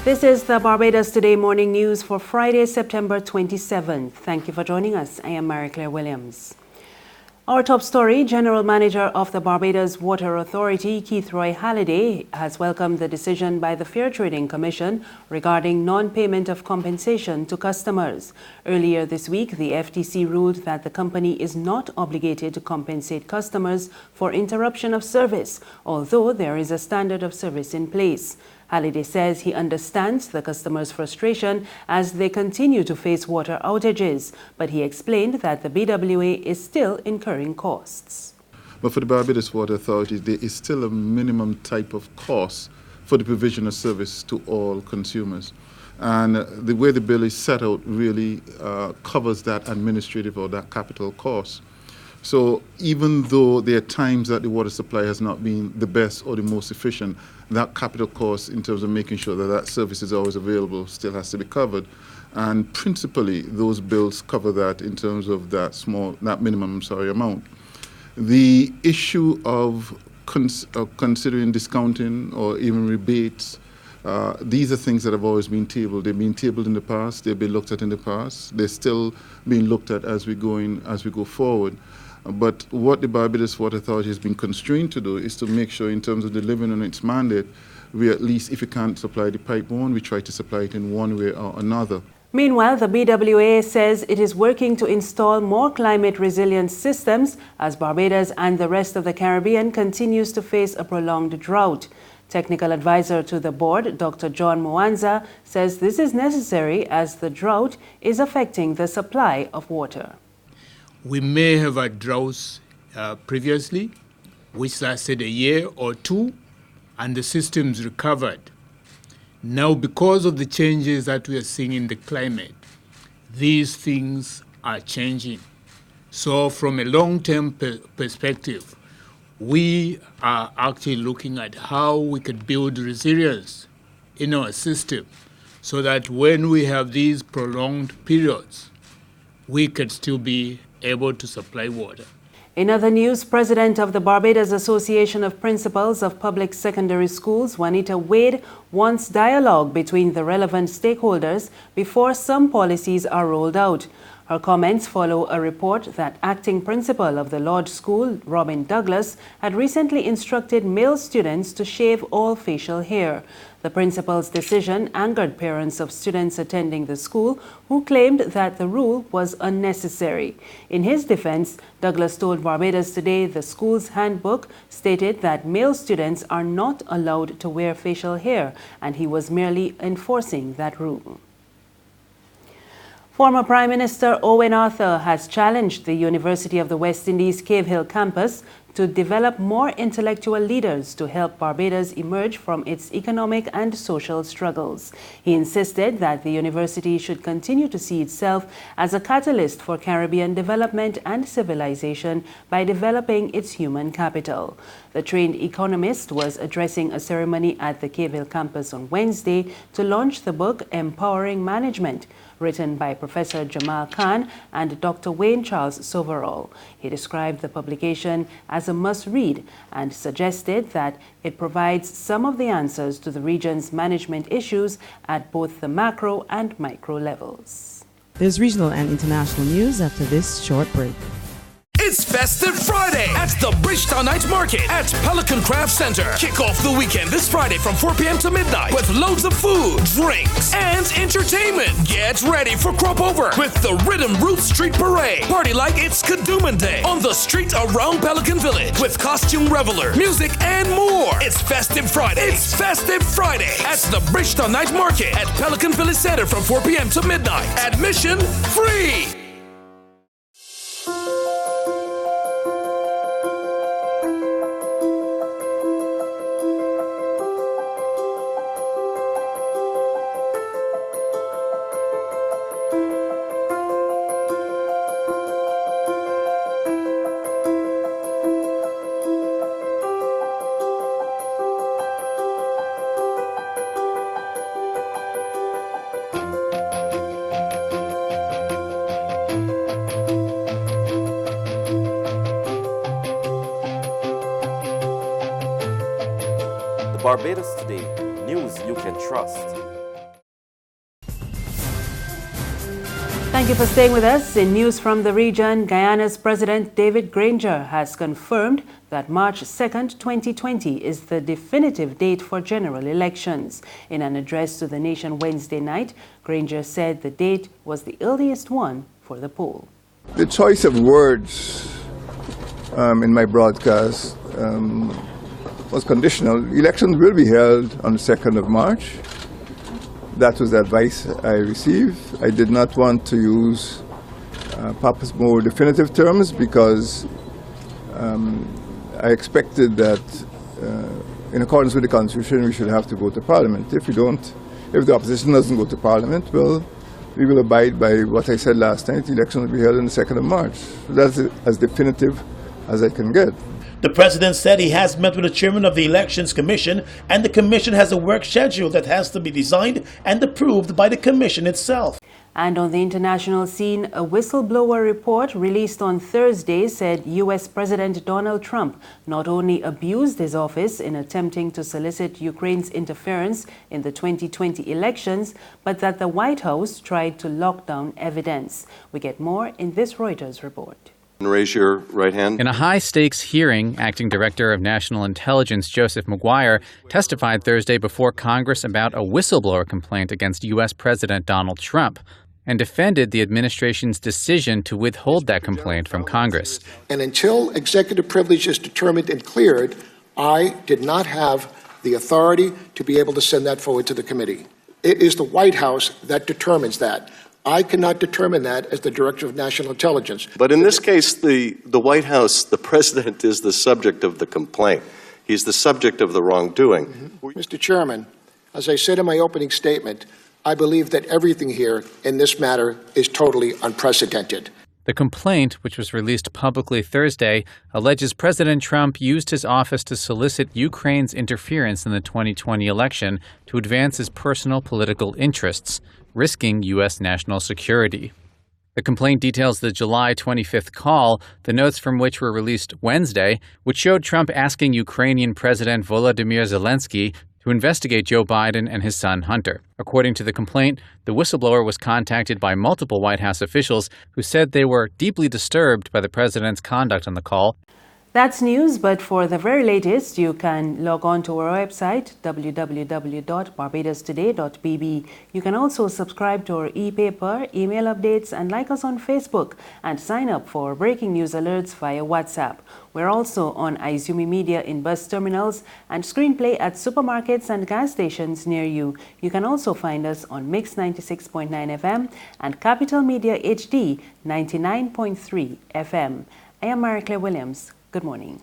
This is the Barbados Today morning news for Friday, September 27th. Thank you for joining us. I am Mary Claire Williams. Our top story, General Manager of the Barbados Water Authority, Keithroy Halliday, has welcomed the decision by the Fair Trading Commission regarding non-payment of compensation to customers. Earlier this week, the FTC ruled that the company is not obligated to compensate customers for interruption of service, although there is a standard of service in place. Halliday says he understands the customers' frustration as they continue to face water outages, but he explained that the BWA is still incurring costs. But for the Barbados Water Authority, there is still a minimum type of cost for the provision of service to all consumers. And the way the bill is set out really covers that administrative or that capital cost. So even though there are times that the water supply has not been the best or the most efficient, that capital cost in terms of making sure that that service is always available still has to be covered. And principally, those bills cover that in terms of that minimum amount. The issue of considering discounting or even rebates, these are things that have always been tabled. They've been tabled in the past. They've been looked at in the past. They're still being looked at as we go forward. But what the Barbados Water Authority has been constrained to do is to make sure in terms of delivering on its mandate, we at least, if we can't supply the pipe one, we try to supply it in one way or another. Meanwhile, the BWA says it is working to install more climate resilient systems as Barbados and the rest of the Caribbean continues to face a prolonged drought. Technical advisor to the board, Dr. John Mwanza, says this is necessary as the drought is affecting the supply of water. We may have had droughts previously, which lasted a year or two, and the systems recovered. Now, because of the changes that we are seeing in the climate, these things are changing. So from a long-term perspective, we are actually looking at how we could build resilience in our system so that when we have these prolonged periods, we could still be able to supply water. In other news, President of the Barbados Association of Principals of Public Secondary Schools, Juanita Wade, wants dialogue between the relevant stakeholders before some policies are rolled out. Her comments follow a report that acting principal of the Lodge School, Robin Douglas, had recently instructed male students to shave all facial hair. The principal's decision angered parents of students attending the school who claimed that the rule was unnecessary. In his defense, Douglas told Barbados Today the school's handbook stated that male students are not allowed to wear facial hair, and he was merely enforcing that rule. Former Prime Minister Owen Arthur has challenged the University of the West Indies Cave Hill campus to develop more intellectual leaders to help Barbados emerge from its economic and social struggles. He insisted that the university should continue to see itself as a catalyst for Caribbean development and civilization by developing its human capital. The trained economist was addressing a ceremony at the Cave Hill campus on Wednesday to launch the book Empowering Management, written by Professor Jamal Khan and Dr. Wayne Charles Soverall. He described the publication as a must-read and suggested that it provides some of the answers to the region's management issues at both the macro and micro levels. There's regional and international news after this short break. It's Festive Friday at the Bridgetown Night Market at Pelican Craft Center. Kick off the weekend this Friday from 4 p.m. to midnight with loads of food, drinks, and entertainment. Get ready for Crop Over with the Rhythm Roots Street Parade. Party like it's Kadooman Day on the street around Pelican Village with costume reveler, music, and more. It's Festive Friday. It's Festive Friday at the Bridgetown Night Market at Pelican Village Center from 4 p.m. to midnight. Admission free. Barbados Today, news you can trust. Thank you for staying with us. In news from the region, Guyana's President David Granger has confirmed that March 2nd, 2020 is the definitive date for general elections. In an address to the nation Wednesday night, Granger said the date was the earliest one for the poll. The choice of words in my broadcast was conditional. Elections will be held on the 2nd of March. That was the advice I received. I did not want to use perhaps more definitive terms because I expected that in accordance with the Constitution we should have to go to Parliament. If the opposition doesn't go to Parliament, well, we will abide by what I said last night. The election will be held on the 2nd of March. That's as definitive as I can get. The president said he has met with the chairman of the Elections Commission, and the commission has a work schedule that has to be designed and approved by the commission itself. And on the international scene, a whistleblower report released on Thursday said U.S. President Donald Trump not only abused his office in attempting to solicit Ukraine's interference in the 2020 elections, but that the White House tried to lock down evidence. We get more in this Reuters report. Raise your right hand. In a high-stakes hearing, Acting Director of National Intelligence Joseph Maguire testified Thursday before Congress about a whistleblower complaint against U.S. President Donald Trump and defended the administration's decision to withhold that complaint from Congress. And until executive privilege is determined and cleared, I did not have the authority to be able to send that forward to the committee. It is the White House that determines that. I cannot determine that as the Director of National Intelligence. But in this case, the White House, the president is the subject of the complaint. He's the subject of the wrongdoing. Mr. Chairman, as I said in my opening statement, I believe that everything here in this matter is totally unprecedented. The complaint, which was released publicly Thursday, alleges President Trump used his office to solicit Ukraine's interference in the 2020 election to advance his personal political interests, risking U.S. national security. The complaint details the July 25th call, the notes from which were released Wednesday, which showed Trump asking Ukrainian President Volodymyr Zelensky to investigate Joe Biden and his son Hunter. According to the complaint, the whistleblower was contacted by multiple White House officials who said they were deeply disturbed by the president's conduct on the call. That's news, but for the very latest, you can log on to our website, www.barbadostoday.bb. You can also subscribe to our e-paper, email updates, and like us on Facebook, and sign up for breaking news alerts via WhatsApp. We're also on Izumi Media in bus terminals and Screenplay at supermarkets and gas stations near you. You can also find us on Mix 96.9 FM and Capital Media HD 99.3 FM. I am Mary Claire Williams. Good morning.